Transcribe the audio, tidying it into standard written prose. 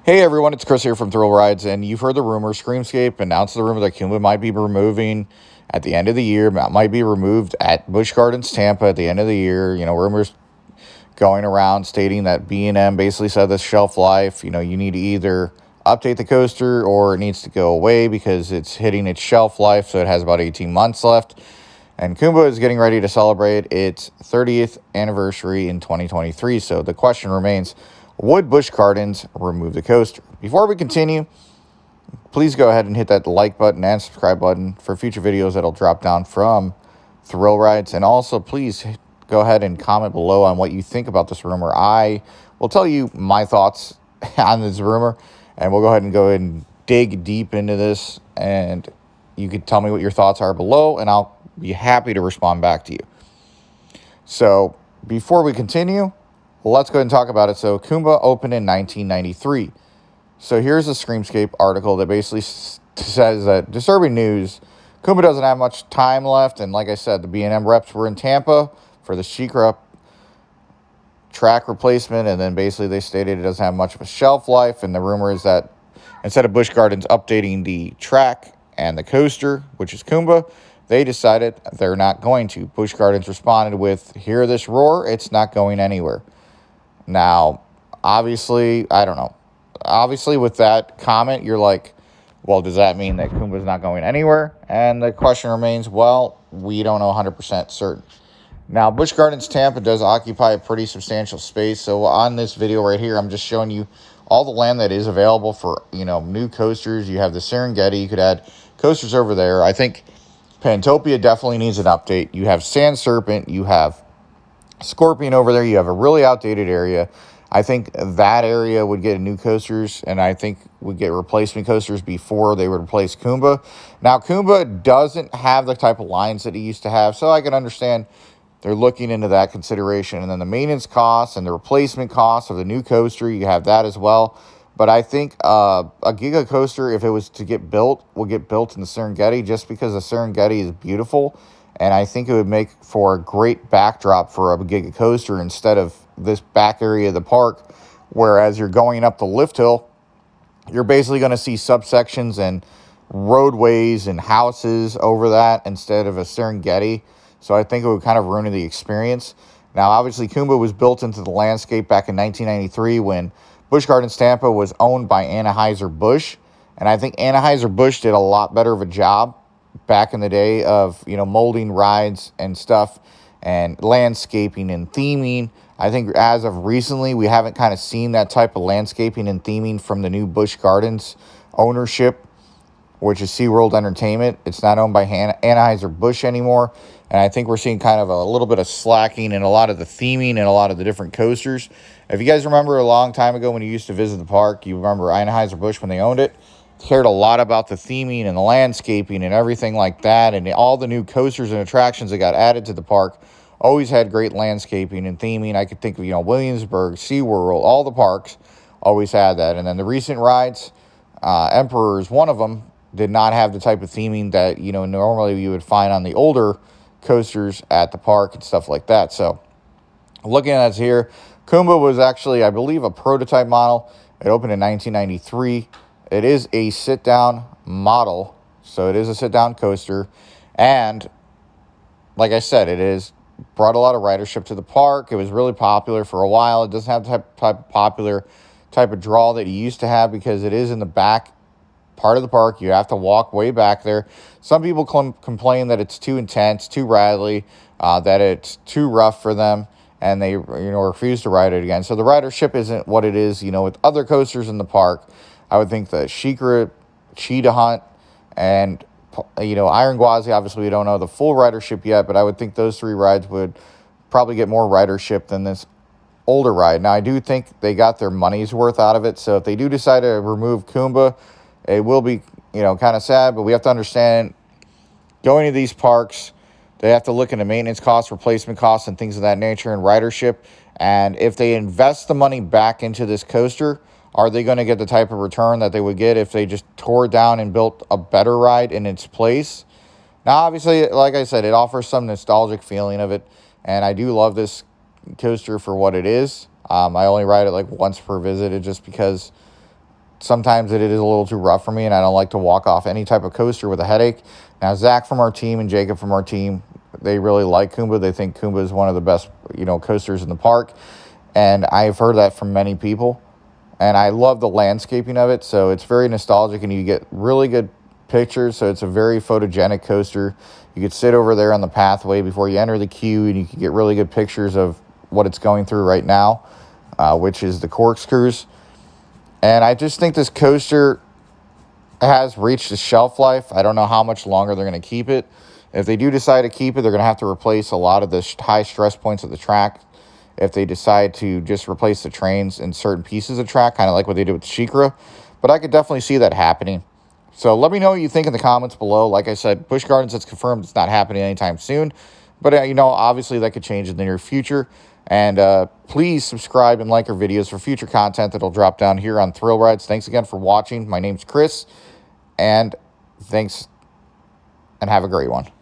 Hey everyone, it's Chris here from Thrill Rides, and you've heard the rumor. Screamscape announced the rumor that Kumba might be removing at the end of the year, might be removed at Busch Gardens Tampa at the end of the year. Rumors going around stating that B&M basically said this shelf life, you need to either update the coaster or it needs to go away because it's hitting its shelf life, so it has about 18 months left. And Kumba is getting ready to celebrate its 30th anniversary in 2023. So the question remains, would Busch Gardens remove the coaster? Before we continue, please go ahead and hit that like button and subscribe button for future videos that'll drop down from Thrill Rides. And also, please go ahead and comment below on what you think about this rumor. I will tell you my thoughts on this rumor, and we'll go ahead and dig deep into this. And you can tell me what your thoughts are below, and I'll be happy to respond back to you. So before we continue, let's go ahead and talk about it. So Kumba opened in 1993. So here's a Screamscape article that basically says that disturbing news, Kumba doesn't have much time left. And like I said, the B&M reps were in Tampa for the SheiKra track replacement. And then basically they stated it doesn't have much of a shelf life. And the rumor is that instead of Busch Gardens updating the track and the coaster, which is Kumba, they decided they're not going to. Busch Gardens responded with, "Hear this roar, it's not going anywhere." Now, obviously, I don't know. Obviously, with that comment, you're like, well, does that mean that Kumba's not going anywhere? And the question remains, well, we don't know 100% certain. Now, Busch Gardens Tampa does occupy a pretty substantial space. So on this video right here, I'm just showing you all the land that is available for, new coasters. You have the Serengeti. You could add coasters over there. I think Pantopia definitely needs an update. You have Sand Serpent. You have Scorpion over there. You have a really outdated area. I think that area would get new coasters, and I think would get replacement coasters before they would replace Kumba. Now, Kumba doesn't have the type of lines that he used to have, so I can understand they're looking into that consideration. And then the maintenance costs and the replacement costs of the new coaster, you have that as well. But I think a Giga coaster, if it was to get built, will get built in the Serengeti just because the Serengeti is beautiful. And I think it would make for a great backdrop for a Giga coaster instead of this back area of the park, where as you're going up the lift hill, you're basically going to see subsections and roadways and houses over that instead of a Serengeti. So I think it would kind of ruin the experience. Now, obviously, Kumba was built into the landscape back in 1993 when Busch Gardens Tampa was owned by Anheuser-Busch. And I think Anheuser-Busch did a lot better of a job back in the day of, molding rides and stuff and landscaping and theming. I think as of recently, we haven't kind of seen that type of landscaping and theming from the new Busch Gardens ownership, which is SeaWorld Entertainment. It's not owned by Anheuser-Busch anymore. And I think we're seeing kind of a little bit of slacking in a lot of the theming and a lot of the different coasters. If you guys remember a long time ago when you used to visit the park, you remember Anheuser-Busch when they owned it, cared a lot about the theming and the landscaping and everything like that. And all the new coasters and attractions that got added to the park always had great landscaping and theming. I could think of, Williamsburg, SeaWorld, all the parks always had that. And then the recent rides, Emperor is one of them, did not have the type of theming that, normally you would find on the older coasters at the park and stuff like that. So looking at this here, Kumba was actually, I believe, a prototype model. It opened in 1993. It is a sit-down model, so it is a sit-down coaster. And like I said, it is brought a lot of ridership to the park. It was really popular for a while. It doesn't have the type of popular type of draw that it used to have because it is in the back part of the park. You have to walk way back there. Some people complain that it's too intense, too rattly, that it's too rough for them, and they refuse to ride it again. So the ridership isn't what it is, with other coasters in the park. I would think the SheiKra, Cheetah Hunt, and Iron Gwazi, obviously we don't know the full ridership yet, but I would think those three rides would probably get more ridership than this older ride. Now, I do think they got their money's worth out of it, so if they do decide to remove Kumba, it will be, kind of sad, but we have to understand going to these parks, they have to look into maintenance costs, replacement costs, and things of that nature, and ridership. And if they invest the money back into this coaster, are they going to get the type of return that they would get if they just tore down and built a better ride in its place? Now, obviously, like I said, it offers some nostalgic feeling of it, and I do love this coaster for what it is. I only ride it like once per visit, just because sometimes it is a little too rough for me, and I don't like to walk off any type of coaster with a headache. Now, Zach from our team and Jacob from our team, they really like Kumba. They think Kumba is one of the best, coasters in the park. And I've heard that from many people. And I love the landscaping of it. So it's very nostalgic, and you get really good pictures. So it's a very photogenic coaster. You could sit over there on the pathway before you enter the queue, and you can get really good pictures of what it's going through right now, which is the corkscrews. And I just think this coaster has reached its shelf life. I don't know how much longer they're going to keep it. If they do decide to keep it, they're going to have to replace a lot of the high stress points of the track. If they decide to just replace the trains in certain pieces of track, kind of like what they did with Shikra. But I could definitely see that happening. So let me know what you think in the comments below. Like I said, Busch Gardens, it's confirmed it's not happening anytime soon. But, obviously that could change in the near future. And please subscribe and like our videos for future content that'll drop down here on Thrill Rides. Thanks again for watching. My name's Chris. And thanks, and have a great one.